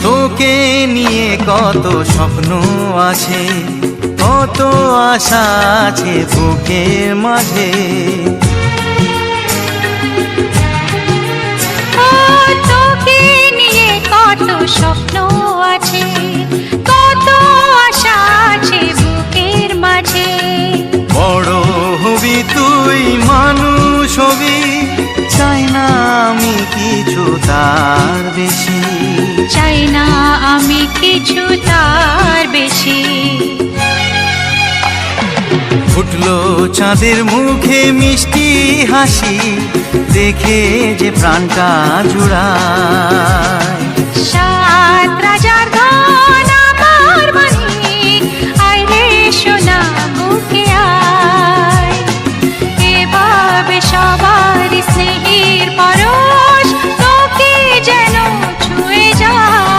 তোকে নিয়ে কত স্বপ্ন আছে, কত আশা আছে বুকের মাঝে। তোকে নিয়ে কত স্বপ্ন আছে, কত আশা আছে বুকের মাঝে। বড় হবি তুই, মানুষ হবি, চাই না আমি কিছু তার বেশি, চাই না আমি কিছু তার বেশি। ফুটলো চাঁদের মুখে মিষ্টি হাসি, দেখে যে প্রাণটা জুড়ায়।